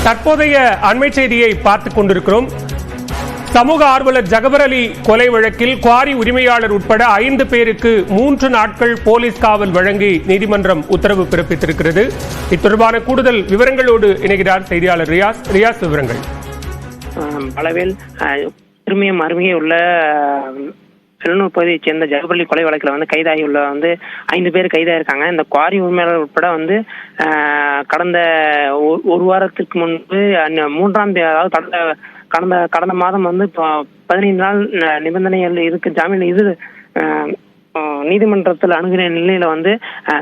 தற்போதைய அண்மை செய்தியை பார்த்துக் கொண்டிருக்கிறோம். சமூக ஆர்வலர் ஜகபர் அலி கொலை வழக்கில் குவாரி உரிமையாளர் உட்பட 5 பேருக்கு 3 நாட்கள் போலீஸ் காவல் வழங்கி நீதிமன்றம் உத்தரவு பிறப்பித்திருக்கிறது. இது கூடுதல் விவரங்களோடு இணைகிறார் செய்தியாளர் ரியாஸ். ரியாஸ், விவரங்கள். பலவேல் திரும்பியும் அருகே உள்ள செல்லனூர் பகுதியைச் சேர்ந்த ஜகபர் அலி கொலை வழக்கில் கைதாகியுள்ள 5 பேர் கைதாயிருக்காங்க. இந்த குவாரி உரிமையாளர் உட்பட கடந்த ஒரு வாரத்திற்கு முன்பு 3ஆம் தேதி, அதாவது கடந்த மாதம் 15 நாள் நிபந்தனைகள் இருக்கு ஜாமீன் இது நீதிமன்றத்தில் அணுகிற நிலையில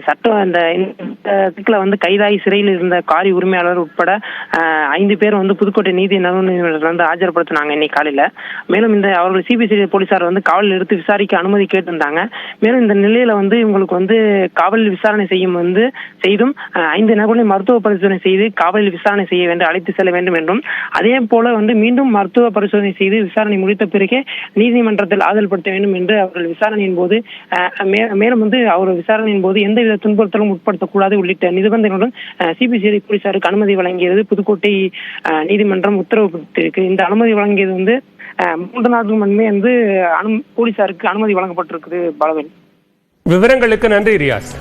சட்டம் இந்த கைதாகி சிறையில் இருந்த காரி உரிமையாளர் உட்பட 5 பேர் புதுக்கோட்டை நீதி நடுவர் ஆஜர்படுத்தினாங்க இன்னைக்கு காலையில. மேலும் அவர்கள் சிபிசிஐடி போலீசார் காவலில் எடுத்து விசாரிக்க அனுமதி கேட்டிருந்தாங்க. மேலும் இந்த நிலையில இவங்களுக்கு காவலில் விசாரணை செய்தும் 5 நபர்களையும் மருத்துவ பரிசோதனை செய்து காவலில் விசாரணை செய்ய வேண்டும், அழைத்து செல்ல வேண்டும் என்றும், அதே போல மீண்டும் மருத்துவ பரிசோதனை செய்து விசாரணை முடித்த பிறகே நீதிமன்றத்தில் ஆஜர்படுத்த வேண்டும் என்று அவர்கள் விசாரணையின் போது மேலும் அவர் விசாரணையின் போது எந்தவித துன்புறுத்தலும் உட்படுத்தக்கூடாது உள்ளிட்ட நிபந்தனைகளுடன் சிபிசிஐடி போலீசாருக்கு அனுமதி வழங்கியது புதுக்கோட்டை நீதிமன்றம் உத்தரவிட்டிருக்கு. இந்த அனுமதி வழங்கியது 3 நாட்கள் முன்பே போலீசாருக்கு அனுமதி வழங்கப்பட்டிருக்குது. பலவேல், விவரங்களுக்கு நன்றி ரியாஸ்.